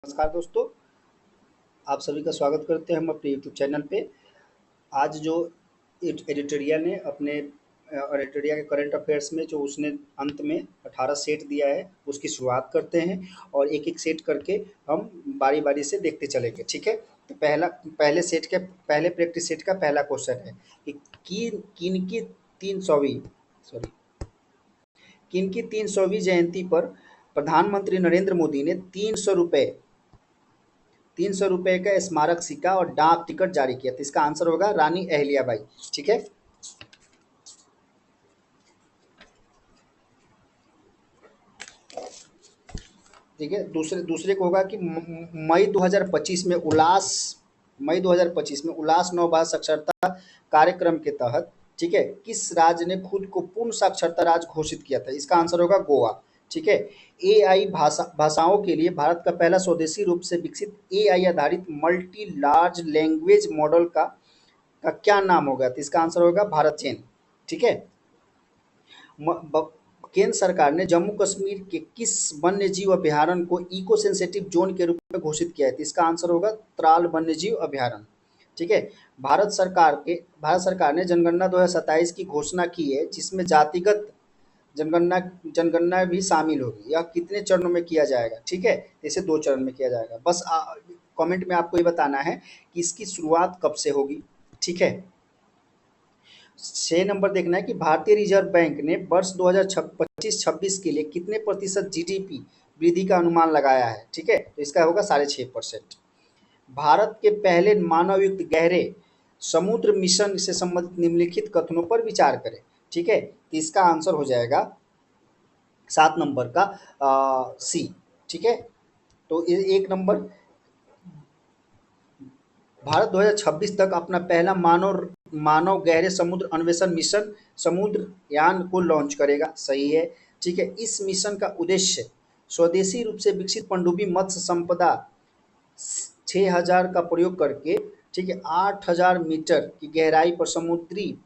नमस्कार दोस्तों, आप सभी का स्वागत करते हैं हम अपने यूट्यूब चैनल पे। आज जो एडिटोरिया ने अपने एडिटोरिया के करंट अफेयर्स में जो उसने अंत में 18 सेट दिया है, उसकी शुरुआत करते हैं और एक-एक सेट करके हम बारी-बारी से देखते चलेंगे, ठीक है? तो पहले प्रैक्टिस सेट का पहला क्वेश्चन है कि किनकी 300वीं सॉरी किनकी 300वीं जयंती पर प्रधानमंत्री नरेंद्र मोदी ने 300 रुपए का स्मारक सिक्का और डाक टिकट जारी किया। तो इसका आंसर होगा रानी अहल्याबाई। ठीक है, ठीक है। दूसरे दूसरे को होगा कि मई 2025 में उल्लास नवभारत साक्षरता कार्यक्रम के तहत, ठीक है, किस राज्य ने खुद को पूर्ण साक्षरता राज्य घोषित किया था? इसका आंसर होगा गोवा। ठीक है। एआई भाषाओं के लिए भारत का पहला स्वदेशी रूप से विकसित एआई आधारित मल्टी लार्ज लैंग्वेज मॉडल का क्या नाम होगा? तो इसका आंसर होगा भारत चीन। ठीक है। म- ब- केंद्र सरकार ने जम्मू कश्मीर के किस वन्य जीव अभयारण्य को इको सेंसिटिव जोन के रूप में घोषित किया है? तो इसका आंसर होगा त्राल वन्य जीव अभयारण्य। ठीक है। भारत सरकार ने जनगणना 2027 की घोषणा की है, जिसमें जातिगत जनगणना जनगणना भी शामिल होगी। यह कितने चरणों में किया जाएगा? ठीक है, इसे 2 चरण में किया जाएगा। बस कमेंट में आपको ये बताना है कि इसकी शुरुआत कब से होगी। ठीक है। 6 नंबर देखना है कि भारतीय रिजर्व बैंक ने वर्ष 2025-26 के लिए कितने प्रतिशत जीडीपी वृद्धि का अनुमान लगाया है? ठीक है, तो इसका होगा 6.5%। भारत के पहले मानवयुक्त गहरे समुद्र मिशन से संबंधित निम्नलिखित कथनों पर विचार करें। ठीक है, तो इसका आंसर हो जाएगा 7 नंबर का सी। ठीक है, तो 1 नंबर, भारत 2026 तक अपना पहला मानव गहरे समुद्र अन्वेषण मिशन समुद्रयान को लॉन्च करेगा। सही है। ठीक है। इस मिशन का उद्देश्य स्वदेशी रूप से विकसित पनडुब्बी मत्स्य संपदा 6000 का प्रयोग करके, ठीक है, 8000 मीटर की गहराई पर समुद्री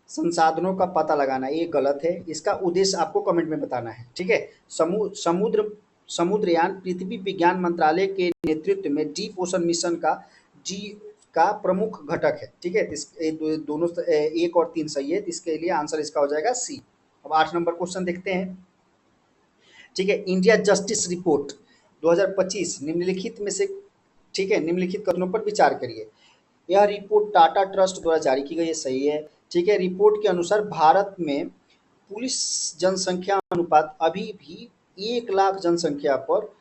संसाधनों का पता लगाना। ये गलत है। इसका उद्देश्य आपको कमेंट में बताना है। ठीक है। समुद्रयान पृथ्वी विज्ञान मंत्रालय के नेतृत्व में डीप ओशन मिशन जी का प्रमुख घटक है। ठीक है। दोनों 1 और 3 सही है। इसके लिए आंसर इसका हो जाएगा सी। अब 8 नंबर क्वेश्चन देखते हैं। ठीक है। इंडिया जस्टिस रिपोर्ट 2025 निम्नलिखित में से, ठीक है, निम्नलिखित कथनों पर विचार करिए। यह रिपोर्ट टाटा ट्रस्ट द्वारा जारी की गई है। सही है। ठीक है। रिपोर्ट के अनुसार भारत में पुलिस जनसंख्या अनुपात अभी भी 1 लाख जनसंख्या पर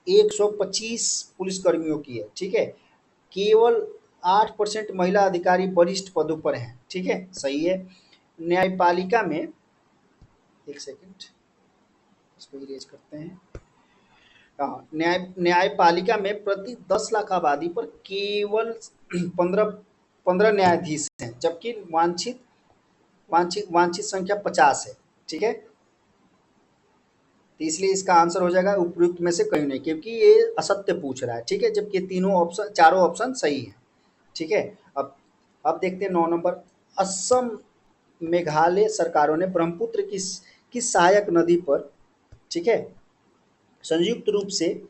125 पुलिसकर्मियों की है। ठीक है। केवल 8% महिला अधिकारी वरिष्ठ पदों पर हैं। ठीक है, सही है। न्यायपालिका में, एक सेकंड, इसको इरेज करते हैं। हाँ, न्यायपालिका में प्रति 10 लाख आबादी पर केवल 15 15 न्यायाधीश हैं, जबकि वांछित वांछित वांछित संख्या 50 है। ठीक है, तो इसलिए इसका आंसर हो जाएगा उपयुक्त में से कहीं नहीं, क्योंकि ये असत्य पूछ रहा है। ठीक है, जबकि चारों ऑप्शन सही है। ठीक है। अब देखते हैं 9 नंबर। असम मेघालय सरकारों ने ब्रह्मपुत्र किस सहायक नदी पर, ठीक है, संयुक्त रूप से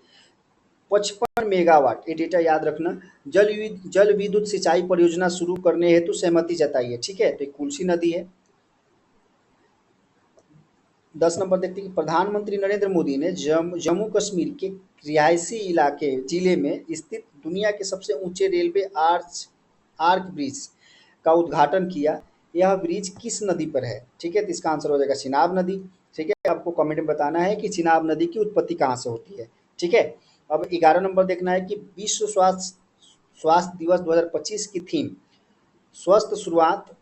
55 मेगावाट, ये डेटा याद रखना, जल विद्युत सिंचाई परियोजना शुरू करने हेतु सहमति जताई है। ठीक है, तो कुल्सी नदी है। 10 नंबर देखते हैं कि प्रधानमंत्री नरेंद्र मोदी ने जम्मू कश्मीर के रिहायशी इलाके जिले में स्थित दुनिया के सबसे ऊंचे रेलवे आर्क ब्रिज का उद्घाटन किया। यह ब्रिज किस नदी पर है? ठीक है, तो इसका आंसर हो जाएगा चिनाब नदी। ठीक है, आपको कमेंट में बताना है कि चिनाब नदी की उत्पत्ति कहाँ से होती है। ठीक है। अब 11 नंबर देखना है कि विश्व स्वास्थ्य दिवस 2025 की थीम स्वस्थ शुरुआत,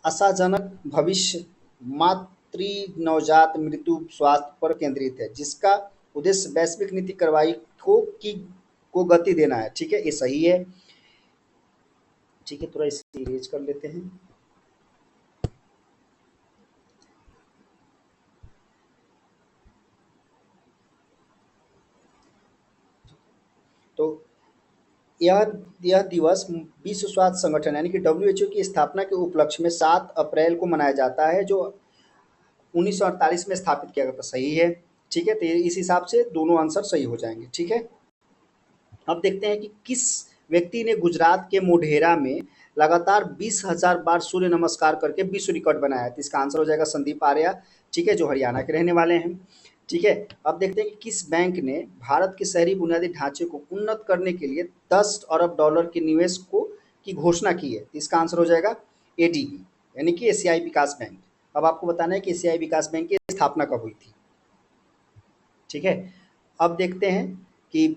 आशाजनक भविष्य, मातृ नवजात मृत्यु स्वास्थ्य पर केंद्रित है, जिसका उद्देश्य वैश्विक नीति कार्रवाई को गति देना है। ठीक है, ये सही है। ठीक है, थोड़ा इसे इरेज कर लेते हैं। तो यह यह दिवस विश्व स्वास्थ्य संगठन यानी कि डब्ल्यूएचओ की स्थापना के उपलक्ष्य में 7 अप्रैल को मनाया जाता है, जो 1948 में स्थापित किया गया था। सही है। ठीक है, तो इस हिसाब से दोनों आंसर सही हो जाएंगे। ठीक है, अब देखते हैं कि किस व्यक्ति ने गुजरात के मोढेरा में लगातार 20,000 बार सूर्य नमस्कार करके विश्व रिकॉर्ड बनाया है। तो इसका आंसर हो जाएगा संदीप आर्या, ठीक है, जो हरियाणा के रहने वाले हैं। ठीक है, अब देखते हैं कि किस बैंक ने भारत के शहरी बुनियादी ढांचे को उन्नत करने के लिए 10 अरब डॉलर के निवेश को की घोषणा की है। तो इसका आंसर हो जाएगा एडीबी, यानी कि एशियाई विकास बैंक। अब आपको बताना है कि एशियाई विकास बैंक की स्थापना कब हुई थी। ठीक है, अब देखते हैं कि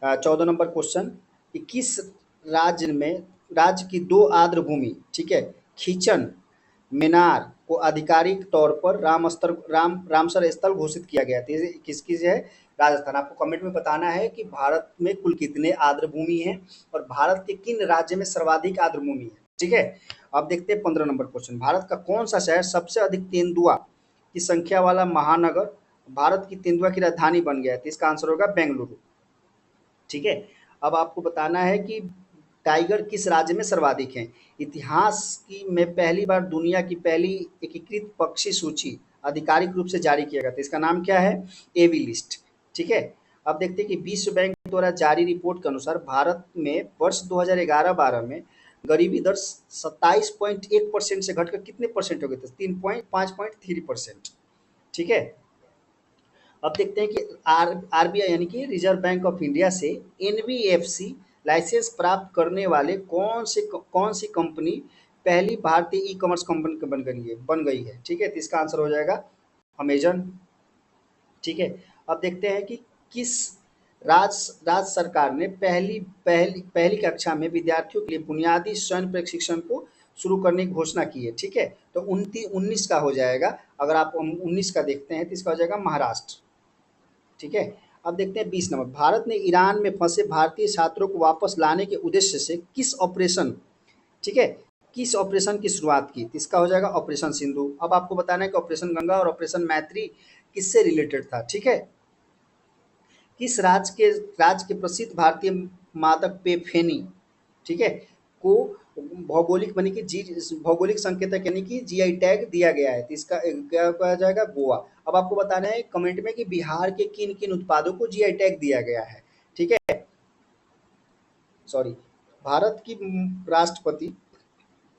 14 नंबर क्वेश्चन कि किस राज्य में राज्य की दो आर्द्र भूमि, ठीक है, खींचन मेनार को आधिकारिक तौर पर रामसर स्थल घोषित किया गया था। ये किसकी है? राजस्थान। आपको कमेंट में बताना है कि भारत में कुल कितने आर्द्र भूमि हैं और भारत के किन राज्य में सर्वाधिक आर्द्र भूमि है। ठीक है, अब देखते हैं 15 नंबर क्वेश्चन। भारत का कौन सा शहर सबसे अधिक तेंदुआ की संख्या वाला महानगर भारत की तेंदुआ की राजधानी बन गया है? तो इसका आंसर होगा बेंगलुरु। ठीक है, अब आपको बताना है कि टाइगर किस राज्य में सर्वाधिक हैं। इतिहास की में पहली बार दुनिया की पहली एकीकृत पक्षी सूची आधिकारिक रूप से जारी किया गया था। इसका नाम क्या है? एवी लिस्ट। ठीक है, अब देखते हैं कि विश्व बैंक द्वारा जारी रिपोर्ट के अनुसार भारत में वर्ष 2011-12 में गरीबी दर 27.1% से घटकर कितने परसेंट हो गए थे? 5.3%। ठीक है, अब देखते हैं कि आरबीआई यानी कि रिजर्व बैंक ऑफ इंडिया से एनबीएफसी लाइसेंस प्राप्त करने वाले कौन सी कंपनी पहली भारतीय ई कॉमर्स कंपनी बन गई है। ठीक है, तो इसका आंसर हो जाएगा अमेजन। ठीक है, अब देखते हैं कि किस राज्य सरकार ने पहली पहली पहली कक्षा में विद्यार्थियों के लिए बुनियादी स्वयं प्रशिक्षण को शुरू करने की घोषणा की है। ठीक है, तो 19 का हो जाएगा। अगर आप 19 का देखते हैं तो इसका हो जाएगा महाराष्ट्र। ठीक है, अब देखते हैं 20 नंबर। भारत ने ईरान में फंसे भारतीय छात्रों को वापस लाने के उद्देश्य से किस ऑपरेशन, ठीक है, किस ऑपरेशन की शुरुआत की? तो इसका हो जाएगा ऑपरेशन सिंधु। अब आपको बताना है कि ऑपरेशन गंगा और ऑपरेशन मैत्री किससे रिलेटेड था। ठीक है, किस राज्य के प्रसिद्ध भारतीय मादक पेय फेनी, ठीक है, को भौगोलिक बनी कि जी भौगोलिक संकेतक यानी कि जीआई टैग दिया गया है। तो इसका क्या कहा जाएगा? गोवा। अब आपको बताना है कमेंट में कि बिहार के किन किन उत्पादों को जीआई टैग दिया गया है। ठीक है, सॉरी, भारत की राष्ट्रपति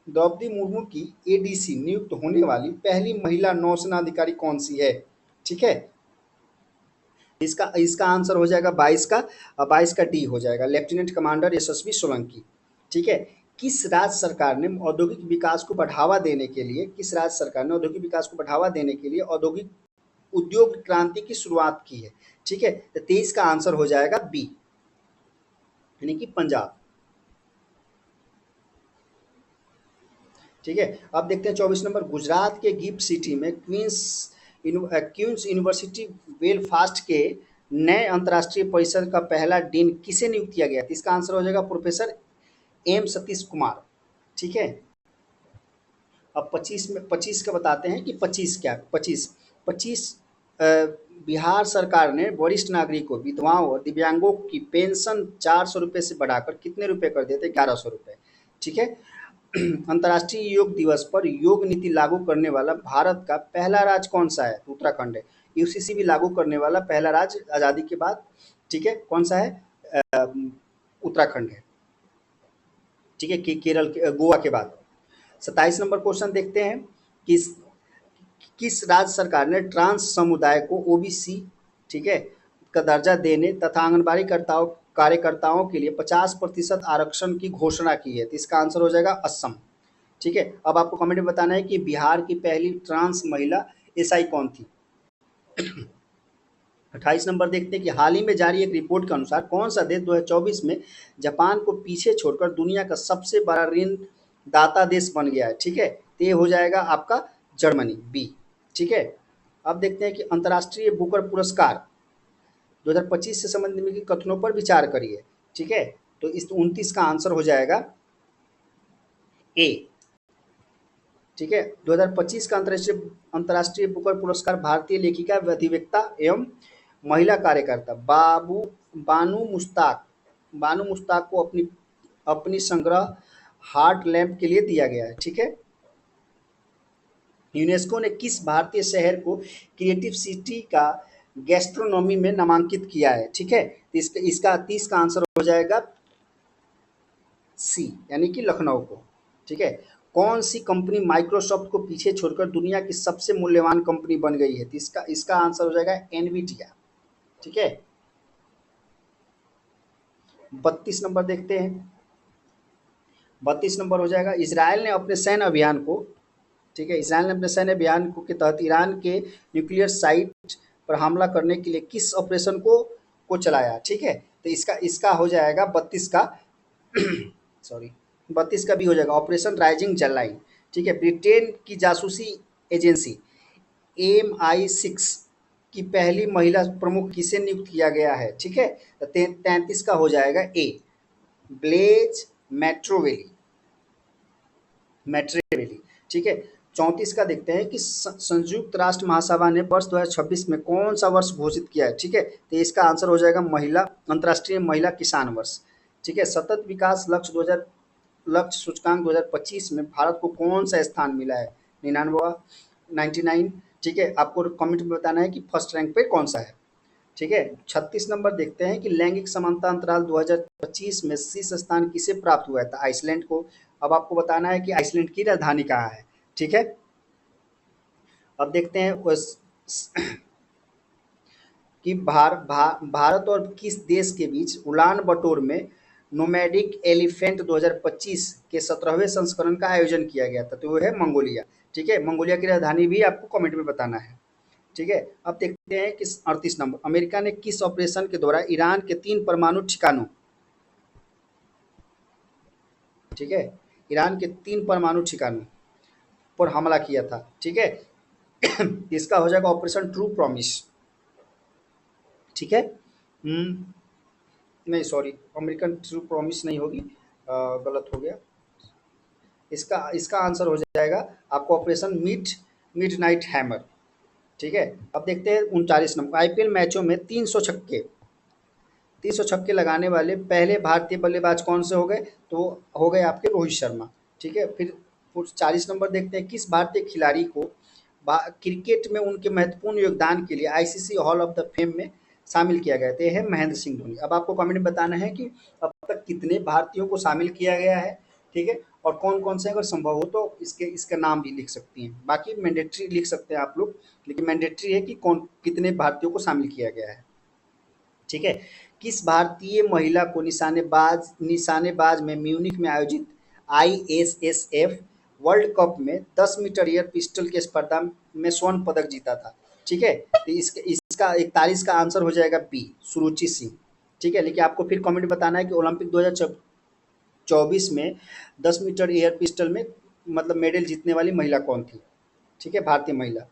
द्रौपदी मुर्मू की एडीसी नियुक्त होने वाली पहली महिला नौसेना अधिकारी कौन सी है? ठीक है, इसका इसका आंसर हो जाएगा 22 का, 22 का डी हो जाएगा, लेफ्टिनेंट कमांडर यशस्वी सोलंकी। ठीक है, किस राज्य सरकार ने औद्योगिक विकास को बढ़ावा देने के लिए किस राज्य सरकार ने औद्योगिक विकास को बढ़ावा देने के लिए औद्योगिक उद्योग क्रांति की शुरुआत की है? ठीक है, तो 23 का आंसर हो जाएगा बी, यानी कि पंजाब। ठीक है, अब देखते हैं 24 नंबर। गुजरात के गिफ्ट सिटी में क्वींस यूनिवर्सिटी बेलफास्ट के नए अंतर्राष्ट्रीय परिसर का पहला डीन किसे नियुक्त किया गया? तो इसका आंसर हो जाएगा प्रोफेसर एम सतीश कुमार। ठीक है, अब 25 का बताते हैं कि 25 क्या 25 बिहार सरकार ने वरिष्ठ नागरिकों, विधवाओं और दिव्यांगों की पेंशन 400 रुपये से बढ़ाकर कितने रुपए कर देते? 1100 रुपये। ठीक है, अंतर्राष्ट्रीय योग दिवस पर योग नीति लागू करने वाला भारत का पहला राज्य कौन सा है? तो उत्तराखंड है। यूसीसी भी लागू करने वाला पहला राज्य आज़ादी के बाद, ठीक है, कौन सा है? उत्तराखंड है। ठीक है, केरल के गोवा के बाद। 27 नंबर क्वेश्चन देखते हैं। किस किस राज्य सरकार ने ट्रांस समुदाय को ओबीसी, ठीक है, का दर्जा देने तथा आंगनबाड़ी कार्यकर्ताओं के लिए 50% आरक्षण की घोषणा की है? तो इसका आंसर हो जाएगा असम। ठीक है, अब आपको कमेंट में बताना है कि बिहार की पहली ट्रांस महिला एसआई कौन थी? 28 नंबर देखते हैं कि हाल ही में जारी एक रिपोर्ट के अनुसार कौन सा देश 2024 में जापान को पीछे छोड़कर दुनिया का सबसे बड़ा ऋण दाता देश बन गया है? ठीक है, तो ये हो जाएगा आपका जर्मनी, बी। ठीक है, अब देखते हैं कि अंतर्राष्ट्रीय बुकर पुरस्कार 2025 से संबंधित कथनों पर विचार करिए। ठीक है, तो इस 29 का आंसर हो जाएगा ए। ठीक है, 2025 का अंतर्राष्ट्रीय बुकर पुरस्कार भारतीय लेखिका, अधिवक्ता एवं महिला कार्यकर्ता बानू मुश्ताक को अपनी अपनी संग्रह हार्ट लैम्प के लिए दिया गया है। ठीक है, यूनेस्को ने किस भारतीय शहर को क्रिएटिव सिटी का गैस्ट्रोनॉमी में नामांकित किया है, ठीक है। तो इसका 30 का आंसर हो जाएगा सी, यानी कि लखनऊ को, ठीक है। कौन सी कंपनी माइक्रोसॉफ्ट को पीछे छोड़कर दुनिया की सबसे मूल्यवान कंपनी बन गई है? तो इसका इसका आंसर हो जाएगा एनवीडिया, ठीक है। 32 नंबर देखते हैं। 32 नंबर हो जाएगा, इसराइल ने अपने सैन्य अभियान को, ठीक है, इसराइल ने अपने सैन्य अभियान को के तहत ईरान के न्यूक्लियर साइट पर हमला करने के लिए किस ऑपरेशन को चलाया, ठीक है। तो इसका इसका हो जाएगा 32 का सॉरी 32 का भी हो जाएगा, ऑपरेशन राइजिंग जलाइन, ठीक है। ब्रिटेन की जासूसी एजेंसी MI6 की पहली महिला प्रमुख किसे नियुक्त किया गया है, ठीक है। तो 33 का हो जाएगा ए, ब्लेज मैट्रोवेली, मैट्रेवेली, ठीक है। 34 का देखते हैं कि संयुक्त राष्ट्र महासभा ने वर्ष 2026 में कौन सा वर्ष घोषित किया है, ठीक है। तो इसका आंसर हो जाएगा महिला अंतर्राष्ट्रीय महिला किसान वर्ष, ठीक है। सतत विकास लक्ष्य सूचकांक 2025 में भारत को कौन सा स्थान मिला है? 99, 99, ठीक है। आपको कमेंट में बताना है कि फर्स्ट रैंक पे कौन सा है, ठीक है। 36 नंबर देखते हैं कि लैंगिक समानता अंतराल 2025 में शीर्ष स्थान किसे प्राप्त हुआ था? आइसलैंड को। अब आपको बताना है कि आइसलैंड की राजधानी कहाँ है, ठीक है। अब देखते हैं कि भारत और किस देश के बीच उलान बटोर में नोमैडिक एलिफेंट 2025 के 17वें संस्करण का आयोजन किया गया था? तो वो है मंगोलिया, ठीक है। मंगोलिया की राजधानी भी आपको कमेंट में बताना है, ठीक है। अब देखते हैं कि 38 नंबर, अमेरिका ने किस ऑपरेशन के दौरान ईरान के 3 परमाणु ठिकानों, ठीक है, ईरान के 3 परमाणु ठिकानों पर हमला किया था, ठीक है। इसका हो जाएगा ऑपरेशन ट्रू प्रॉमिस, ठीक है। नहीं सॉरी, अमेरिकन ट्रू प्रॉमिस नहीं होगी, गलत हो गया। इसका इसका आंसर हो जाएगा आपको ऑपरेशन मिडनाइट हैमर, ठीक है। अब देखते हैं 39 नंबर, आईपीएल मैचों में 300 छक्के लगाने वाले पहले भारतीय बल्लेबाज कौन से हो गए? तो हो गए आपके रोहित शर्मा, ठीक है। फिर 40 नंबर देखते हैं, किस भारतीय खिलाड़ी को क्रिकेट में उनके महत्वपूर्ण योगदान के लिए ICC hall of the fame में शामिल किया गया? तो ये है महेंद्र सिंह धोनी। अब आपको कमेंट में बताना है कि अब तक कितने भारतीयों को शामिल किया गया है, ठीक है, और कौन कौन से, अगर संभव हो तो इसका नाम भी लिख सकती हैं, बाकी मैंडेटरी लिख सकते हैं आप लोग, लेकिन मैंडेटरी है कि कौन कितने भारतीयों को शामिल किया गया है, ठीक है। किस भारतीय महिला को निशानेबाज में म्यूनिख में आयोजित आईएसएसएफ वर्ल्ड कप में 10 मीटर एयर पिस्टल की स्पर्धा में स्वर्ण पदक जीता था, ठीक है। तो इसका 41 का आंसर हो जाएगा बी, सुरुचि सिंह, ठीक है। लेकिन आपको फिर कमेंट बताना है कि ओलंपिक 2024 में 10 मीटर एयर पिस्टल में मतलब मेडल जीतने वाली महिला कौन थी, ठीक है, भारतीय महिला।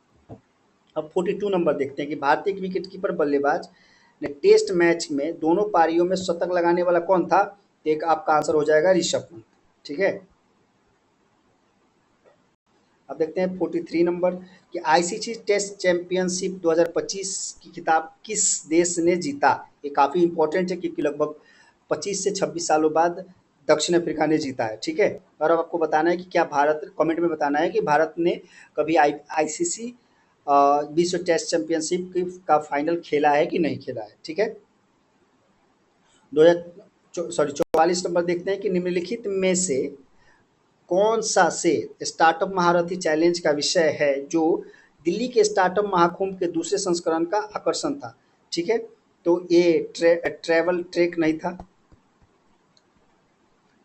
अब 42 नंबर देखते हैं कि भारतीय विकेट कीपर बल्लेबाज ने टेस्ट मैच में दोनों पारियों में शतक लगाने वाला कौन था? तो एक आपका आंसर हो जाएगा ऋषभ पंत, ठीक है। अब देखते हैं 43 नंबर कि आईसीसी टेस्ट चैंपियनशिप 2025 की खिताब किस देश ने जीता? ये काफ़ी इंपॉर्टेंट है क्योंकि लगभग 25 से 26 सालों बाद दक्षिण अफ्रीका ने जीता है, ठीक है। और अब आपको बताना है कि क्या भारत, कमेंट में बताना है कि भारत ने कभी आईसीसी विश्व टेस्ट चैंपियनशिप का फाइनल खेला है कि नहीं खेला है, ठीक है। 44 नंबर देखते हैं कि निम्नलिखित में से कौन सा से स्टार्टअप महारथी चैलेंज का विषय है जो दिल्ली के स्टार्टअप महाकुंभ के दूसरे संस्करण का आकर्षण था, ठीक है। तो ये ट्रेवल ट्रैक नहीं था,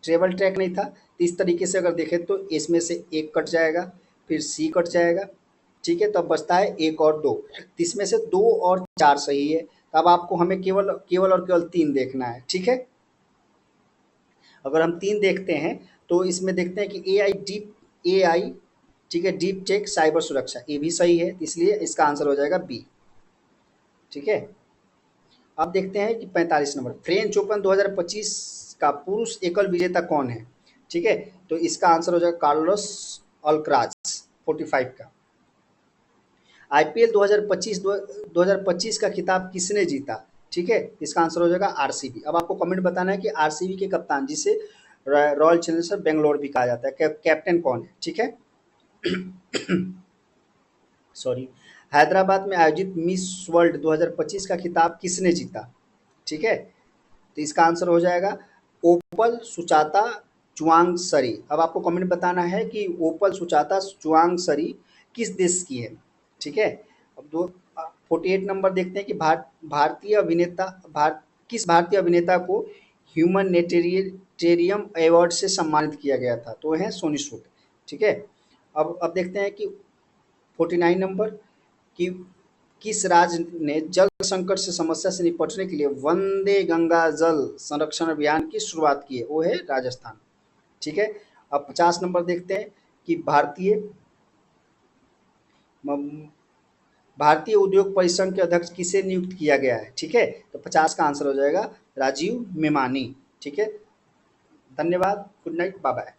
ट्रेवल ट्रैक नहीं था। तो इस तरीके से अगर देखें तो इसमें से एक कट जाएगा, फिर सी कट जाएगा, ठीक है। तो अब बचता है एक और दो, तो इसमें से दो और चार सही है। तो अब आपको हमें केवल केवल और केवल तीन देखना है, ठीक है। अगर हम तीन देखते हैं तो इसमें देखते हैं कि AI, ठीक है, डीप टेक साइबर सुरक्षा, ये भी सही है, इसलिए इसका आंसर हो जाएगा बी, ठीक है। अब देखते हैं कि 45 नंबर, फ्रेंच ओपन 2025 का पुरुष एकल विजेता कौन है, ठीक है। तो इसका आंसर हो जाएगा कार्लोस अल्कराज, 45 का। आईपीएल 2025 का खिताब किसने जीता, ठीक है। इसका आंसर हो जाएगा आरसीबी। अब आपको कमेंट बताना है कि आरसीबी के कप्तान, जिसे रॉयल चैलेंजर्स बेंगलोर भी कहा जाता है, कैप्टन कौन है, ठीक है। सॉरी, हैदराबाद में आयोजित मिस वर्ल्ड 2025 का खिताब किसने जीता? ठीक है, तो इसका आंसर हो जाएगा ओपल सुचाता चुआंगसरी। अब आपको कमेंट बताना है कि ओपल सुचाता चुआंगसरी किस देश की है। ठीक है, अब 48 नंबर देखते हैं कि भारतीय अभिनेता किस भारतीय अभिनेता को ह्यूमैनिटेरियन अवार्ड से सम्मानित किया गया था? तो है सोनी सूद। ठीक है, अब देखते हैं कि 49 नंबर कि किस राज्य ने जल संकट से समस्या से निपटने के लिए वंदे गंगा जल संरक्षण अभियान की शुरुआत की है? वो है राजस्थान। ठीक है, अब 50 नंबर देखते हैं कि भारतीय उद्योग परिसंघ के अध्यक्ष किसे नियुक्त किया गया है? ठीक है, तो 50 का आंसर हो जाएगा राजीव मेमानी। ठीक है, धन्यवाद, गुड नाइट, बाय बाय।